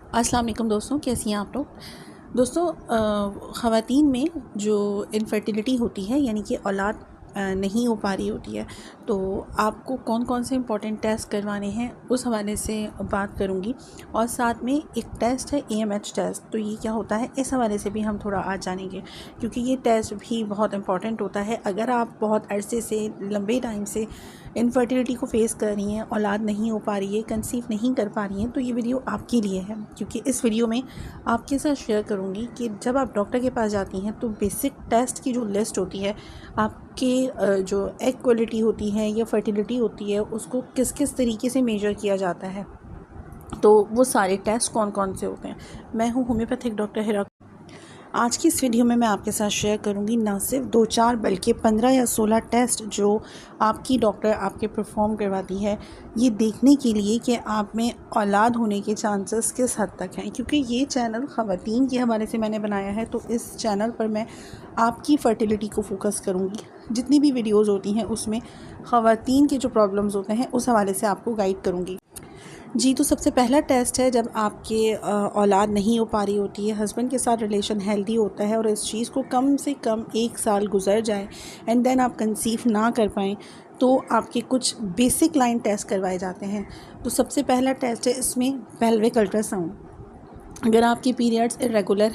अस्सलाम वालेकुम दोस्तों, कैसी हैं आप लोग। दोस्तों, ख़वातीन में जो इनफर्टिलिटी होती है यानी कि औलाद नहीं हो पा रही होती है, तो आपको कौन कौन से इंपॉर्टेंट टेस्ट करवाने हैं उस हवाले से बात करूंगी। और साथ में एक टेस्ट है AMH टेस्ट, तो ये क्या होता है इस हवाले से भी हम थोड़ा आज जानेंगे, क्योंकि ये टेस्ट भी बहुत इंपॉर्टेंट होता है। अगर आप बहुत अरसे से लंबे टाइम से इनफर्टिलिटी को फेस कर रही हैं, औलाद नहीं हो पा रही है, कंसीव नहीं कर पा रही हैं, तो ये वीडियो आपके लिए है, क्योंकि इस वीडियो में आपके साथ शेयर करूंगी कि जब आप डॉक्टर के पास जाती हैं तो बेसिक टेस्ट की जो लिस्ट होती है, आपके जो एग क्वालिटी होती है या फर्टिलिटी होती है, उसको किस किस तरीके से मेजर किया जाता है, तो वो सारे टेस्ट कौन कौन से होते हैं। मैं हूँ होम्योपैथिक डॉक्टर हिरा। आज की इस वीडियो में मैं आपके साथ शेयर करूंगी ना सिर्फ 2-4 बल्कि 15 या 16 टेस्ट जो आपकी डॉक्टर आपके परफॉर्म करवाती है, ये देखने के लिए कि आप में औलाद होने के चांसेस किस हद तक हैं। क्योंकि ये चैनल ख़वातीन के हवाले से मैंने बनाया है, तो इस चैनल पर मैं आपकी फ़र्टिलिटी को फोकस करूँगी। जितनी भी वीडियोज़ होती हैं उसमें ख़वातीन के जो प्रॉब्लम्स होते हैं उस हवाले से आपको गाइड करूँगी। जी, तो सबसे पहला टेस्ट है जब आपके औलाद नहीं हो पा रही होती है, हस्बैंड के साथ रिलेशन हेल्दी होता है और इस चीज़ को कम से कम 1 साल गुजर जाए एंड देन आप कंसीव ना कर पाएँ, तो आपके कुछ बेसिक लाइन टेस्ट करवाए जाते हैं। तो सबसे पहला टेस्ट है इसमें पेल्विक अल्ट्रासाउंड। अगर आपके पीरियड्स इरेगुलर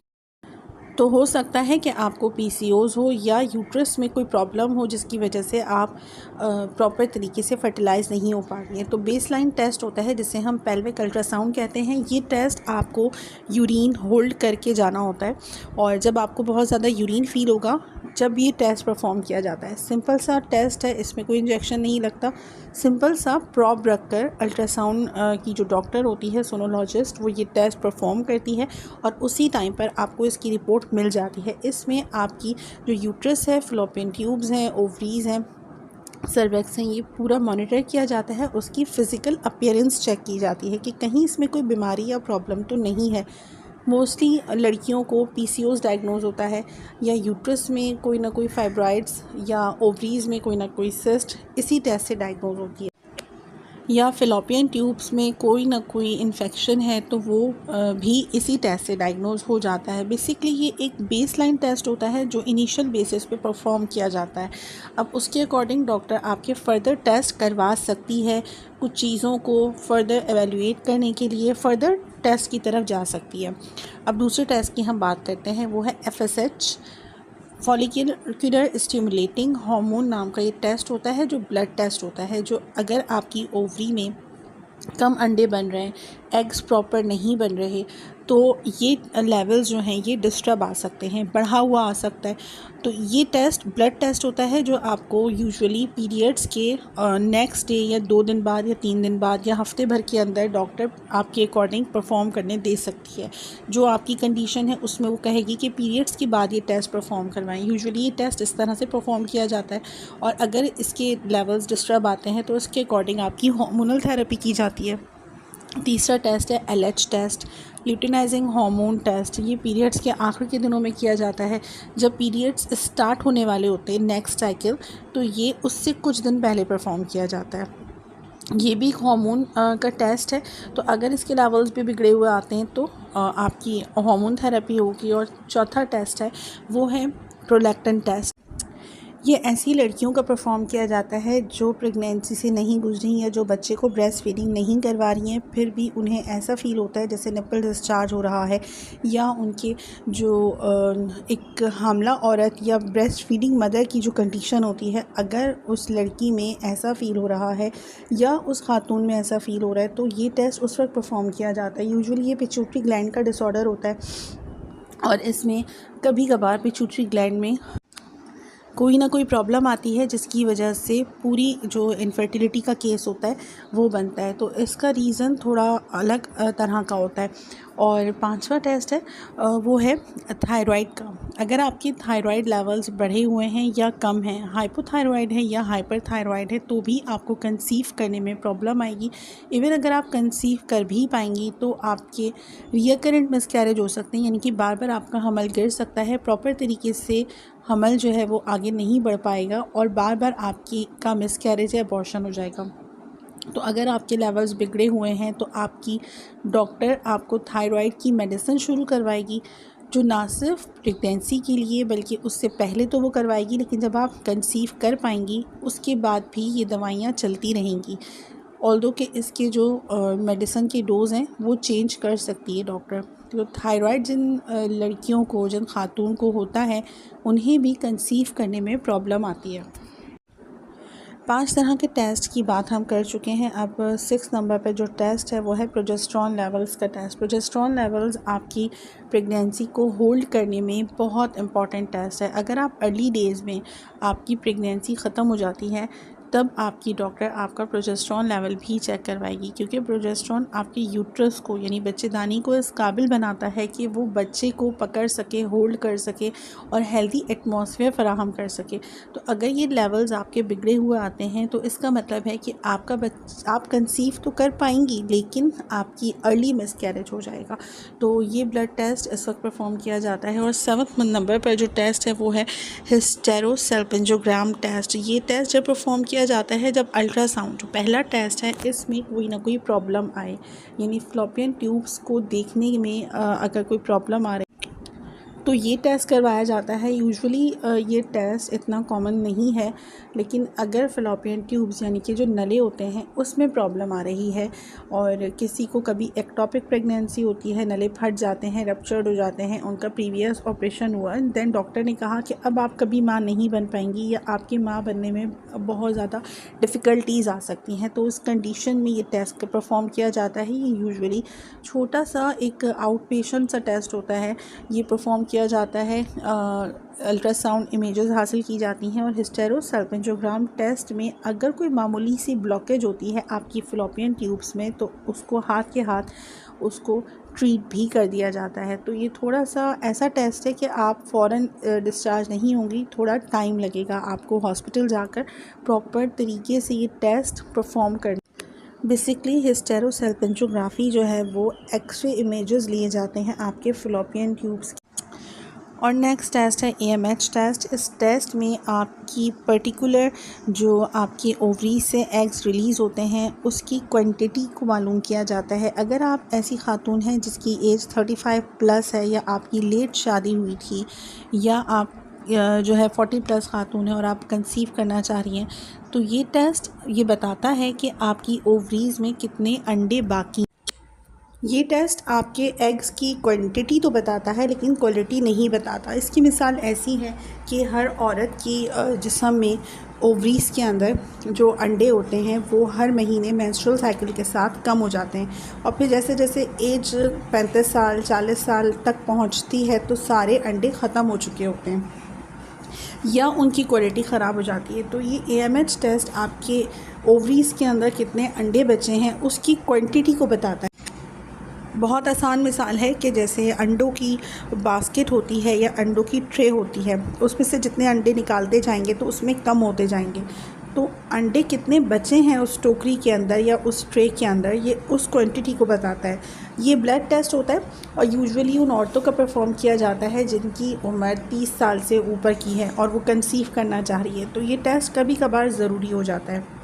तो हो सकता है कि आपको PCOS हो या यूट्रस में कोई प्रॉब्लम हो जिसकी वजह से आप प्रॉपर तरीके से फर्टिलाइज़ नहीं हो पा रही हैं। तो बेसलाइन टेस्ट होता है जिसे हम पेल्विक अल्ट्रासाउंड कहते हैं। ये टेस्ट आपको यूरिन होल्ड करके जाना होता है, और जब आपको बहुत ज़्यादा यूरिन फील होगा जब ये टेस्ट परफॉर्म किया जाता है। सिंपल सा टेस्ट है, इसमें कोई इंजेक्शन नहीं लगता। सिंपल सा प्रॉब रख कर अल्ट्रासाउंड की जो डॉक्टर होती है, सोनोलॉजिस्ट, वो ये टेस्ट परफॉर्म करती है और उसी टाइम पर आपको इसकी रिपोर्ट मिल जाती है। इसमें आपकी जो यूट्रस है, फलोपियन ट्यूब्स हैं, ओवरीज़ हैं, सर्वेक्स हैं, ये पूरा मॉनिटर किया जाता है। उसकी फ़िज़िकल अपीयरेंस चेक की जाती है कि कहीं इसमें कोई बीमारी या प्रॉब्लम तो नहीं है। मोस्टली लड़कियों को PCOS डायग्नोज होता है, या यूट्रस में कोई ना कोई फाइब्राइड्स या ओवरीज़ में कोई ना कोई सिस्ट इसी टेस्ट से डायग्नोज होती है, या फिलोपियन ट्यूब्स में कोई ना कोई इन्फेक्शन है तो वो भी इसी टेस्ट से डायग्नोज हो जाता है। बेसिकली ये एक बेसलाइन टेस्ट होता है जो इनिशियल बेसिस पे परफॉर्म किया जाता है। अब उसके अकॉर्डिंग डॉक्टर आपके फ़र्दर टेस्ट करवा सकती है, कुछ चीज़ों को फ़र्दर एवेलुएट करने के लिए फ़र्दर टेस्ट की तरफ जा सकती है। अब दूसरे टेस्ट की हम बात करते हैं, वो है FSH, फॉलिकुलर स्टिमुलेटिंग हार्मोन नाम का ये टेस्ट होता है, जो ब्लड टेस्ट होता है। जो अगर आपकी ओवरी में कम अंडे बन रहे हैं, एग्स प्रॉपर नहीं बन रहे, तो ये लेवल्स जो हैं ये डिस्टर्ब आ सकते हैं, बढ़ा हुआ आ सकता है। तो ये टेस्ट ब्लड टेस्ट होता है जो आपको यूजुअली पीरियड्स के नेक्स्ट डे या 2 दिन बाद या 3 दिन बाद या हफ्ते भर के अंदर डॉक्टर आपके अकॉर्डिंग परफॉर्म करने दे सकती है। जो आपकी कंडीशन है उसमें वो कहेगी कि पीरियड्स के बाद ये टेस्ट परफॉर्म करवाएं। यूजुअली ये टेस्ट इस तरह से परफॉर्म किया जाता है, और अगर इसके लेवल्स डिस्टर्ब आते हैं तो इसके अकॉर्डिंग आपकी हार्मोनल थेरेपी की जाती है। तीसरा टेस्ट है LH test, luteinizing hormone test. ये पीरियड्स के आखिर के दिनों में किया जाता है, जब पीरियड्स स्टार्ट होने वाले होते हैं नेक्स्ट साइकिल, तो ये उससे कुछ दिन पहले परफॉर्म किया जाता है। ये भी एक हार्मोन का टेस्ट है, तो अगर इसके लेवल्स भी बिगड़े हुए आते हैं तो आपकी हार्मोन थेरेपी होगी। और चौथा टेस्ट है वो है प्रोलैक्टिन टेस्ट। ये ऐसी लड़कियों का परफॉर्म किया जाता है जो प्रेगनेंसी से नहीं गुजरी या जो बच्चे को ब्रेस्ट फीडिंग नहीं करवा रही हैं, फिर भी उन्हें ऐसा फील होता है जैसे निप्पल डिस्चार्ज हो रहा है, या उनके जो एक हामला औरत या ब्रेस्ट फीडिंग मदर की जो कंडीशन होती है, अगर उस लड़की में ऐसा फ़ील हो रहा है या उस खातून में ऐसा फ़ील हो रहा है, तो ये टेस्ट उस वक्त परफॉर्म किया जाता है। यूजुअली ये पिट्यूटरी ग्लैंड का डिसऑर्डर होता है, और इसमें कभी कभार पिट्यूटरी ग्लैंड में कोई ना कोई प्रॉब्लम आती है जिसकी वजह से पूरी जो इनफर्टिलिटी का केस होता है वो बनता है। तो इसका रीज़न थोड़ा अलग तरह का होता है। और पांचवा टेस्ट है वो है थायराइड का। अगर आपके थायराइड लेवल्स बढ़े हुए हैं या कम हैं, हाइपोथायराइड है या हाइपरथायराइड है, तो भी आपको कंसीव करने में प्रॉब्लम आएगी। इवन अगर आप कंसीव कर भी पाएंगी तो आपके रिकरेंट मिसकैरेज हो सकते हैं, यानी कि बार बार आपका हमल गिर सकता है, प्रॉपर तरीके से हमल जो है वो आगे नहीं बढ़ पाएगा और बार बार आपकी का मिसकैरेज या अबॉर्शन हो जाएगा। तो अगर आपके लेवल्स बिगड़े हुए हैं तो आपकी डॉक्टर आपको थायराइड की मेडिसिन शुरू करवाएगी, जो ना सिर्फ प्रेगनेंसी के लिए बल्कि उससे पहले तो वो करवाएगी, लेकिन जब आप कंसीव कर पाएंगी उसके बाद भी ये दवाइयाँ चलती रहेंगी। ऑल्दो कि इसके जो मेडिसिन के डोज़ हैं वो चेंज कर सकती है डॉक्टर। तो थायराइड जिन लड़कियों को, जिन खातून को होता है, उन्हें भी कंसीव करने में प्रॉब्लम आती है। 5 तरह के टेस्ट की बात हम कर चुके हैं। अब 6 नंबर पे जो टेस्ट है वो है प्रोजेस्टेरॉन लेवल्स का टेस्ट। प्रोजेस्टेरॉन लेवल्स आपकी प्रेगनेंसी को होल्ड करने में बहुत इम्पॉर्टेंट टेस्ट है। अगर आप अर्ली डेज़ में आपकी प्रेगनेंसी ख़त्म हो जाती है तब आपकी डॉक्टर आपका प्रोजेस्टेरॉन लेवल भी चेक करवाएगी, क्योंकि प्रोजेस्टेरॉन आपके यूट्रस को यानी बच्चेदानी को इस काबिल बनाता है कि वो बच्चे को पकड़ सके, होल्ड कर सके और हेल्दी एटमॉस्फेयर फ़राहम कर सके। तो अगर ये लेवल्स आपके बिगड़े हुए आते हैं तो इसका मतलब है कि आप कंसीव तो कर पाएंगी लेकिन आपकी अर्ली मिसकैरेज हो जाएगा। तो ये ब्लड टेस्ट इस वक्त परफॉर्म किया जाता है। और 7 नंबर पर जो टेस्ट है वो है हिस्टेरोसल्पिंजोग्राम टेस्ट। ये टेस्ट जब परफॉर्म किया जाता है जब अल्ट्रासाउंड, जो पहला टेस्ट है, इसमें कोई ना कोई प्रॉब्लम आए, यानी फ्लोपियन ट्यूब्स को देखने में अगर कोई प्रॉब्लम आ रही तो ये टेस्ट करवाया जाता है। यूजुअली ये टेस्ट इतना कॉमन नहीं है, लेकिन अगर फ़ैलोपियन ट्यूब्स यानी कि जो नले होते हैं उसमें प्रॉब्लम आ रही है और किसी को कभी एक्टोपिक प्रेगनेंसी होती है, नले फट जाते हैं, रप्चर्ड हो जाते हैं, उनका प्रीवियस ऑपरेशन हुआ, देन डॉक्टर ने कहा कि अब आप कभी माँ नहीं बन पाएंगी या आपकी माँ बनने में बहुत ज़्यादा डिफ़िकल्टीज़ आ सकती हैं, तो उस कंडीशन में ये टेस्ट परफॉर्म किया जाता है। ये यूजुअली छोटा सा एक आउट पेशेंट सा टेस्ट होता है। ये परफॉर्म किया जाता है, अल्ट्रासाउंड इमेजेस हासिल की जाती हैं और हिस्टेरोसल्पिंजोग्राम टेस्ट में अगर कोई मामूली सी ब्लॉकेज होती है आपकी फ़ैलोपियन ट्यूब्स में तो उसको हाथ के हाथ उसको ट्रीट भी कर दिया जाता है। तो ये थोड़ा सा ऐसा टेस्ट है कि आप फ़ौरन डिस्चार्ज नहीं होंगी, थोड़ा टाइम लगेगा आपको हॉस्पिटल जाकर प्रॉपर तरीके से ये टेस्ट परफॉर्म करने। बेसिकली हिस्टेरोसल्पिंजोग्राफी जो है वो एक्सरे इमेजेस लिए जाते हैं आपके फ़ैलोपियन ट्यूब्स। और नेक्स्ट टेस्ट है AMH टेस्ट। इस टेस्ट में आपकी पर्टिकुलर जो आपकी ओवरी से एग्स रिलीज़ होते हैं उसकी क्वांटिटी को मालूम किया जाता है। अगर आप ऐसी खातून हैं जिसकी एज 35 प्लस है या आपकी लेट शादी हुई थी या आप जो है 40 प्लस खातून है और आप कंसीव करना चाह रही हैं, तो ये टेस्ट ये बताता है कि आपकी ओवरीज़ में कितने अंडे बाकी। ये टेस्ट आपके एग्स की क्वांटिटी तो बताता है लेकिन क्वालिटी नहीं बताता। इसकी मिसाल ऐसी है कि हर औरत की जिस्म में ओवरीज़ के अंदर जो अंडे होते हैं वो हर महीने मेंस्ट्रुअल साइकिल के साथ कम हो जाते हैं और फिर जैसे जैसे एज 35 साल 40 साल तक पहुंचती है तो सारे अंडे ख़त्म हो चुके होते हैं या उनकी क्वालिटी ख़राब हो जाती है। तो ये AMH टेस्ट आपके ओवरीज़ के अंदर कितने अंडे बचे हैं उसकी क्वांटिटी को बताता है। बहुत आसान मिसाल है कि जैसे अंडों की बास्केट होती है या अंडों की ट्रे होती है, उसमें से जितने अंडे निकालते जाएंगे तो उसमें कम होते जाएंगे। तो अंडे कितने बचे हैं उस टोकरी के अंदर या उस ट्रे के अंदर, ये उस क्वांटिटी को बताता है। ये ब्लड टेस्ट होता है और यूजुअली उन औरतों का परफॉर्म किया जाता है जिनकी उम्र 30 साल से ऊपर की है और वो कंसीव करना चाह रही है। तो ये टेस्ट कभी कभार ज़रूरी हो जाता है।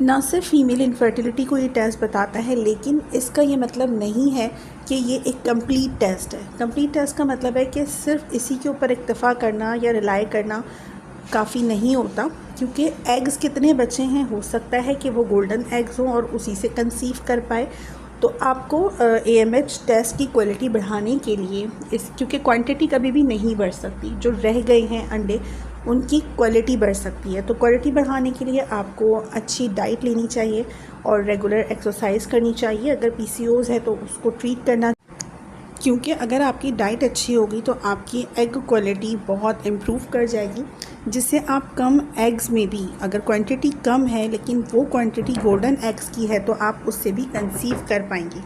ना सिर्फ फीमेल इनफर्टिलिटी को ये टेस्ट बताता है, लेकिन इसका ये मतलब नहीं है कि ये एक कंप्लीट टेस्ट है। कंप्लीट टेस्ट का मतलब है कि सिर्फ इसी के ऊपर इक्तफ़ा करना या रिलाई करना काफ़ी नहीं होता, क्योंकि एग्स कितने बचे हैं, हो सकता है कि वो गोल्डन एग्स हों और उसी से कंसीव कर पाए। तो आपको AMH टेस्ट की क्वालिटी बढ़ाने के लिए क्योंकि क्वांटिटी कभी भी नहीं बढ़ सकती, जो रह गए हैं अंडे उनकी क्वालिटी बढ़ सकती है। तो क्वालिटी बढ़ाने के लिए आपको अच्छी डाइट लेनी चाहिए और रेगुलर एक्सरसाइज करनी चाहिए। अगर PCOS है तो उसको ट्रीट करना, क्योंकि अगर आपकी डाइट अच्छी होगी तो आपकी एग क्वालिटी बहुत इम्प्रूव कर जाएगी, जिससे आप कम एग्स में भी, अगर क्वांटिटी कम है लेकिन वो क्वांटिटी गोल्डन एग्स की है, तो आप उससे भी कंसीव कर पाएंगी।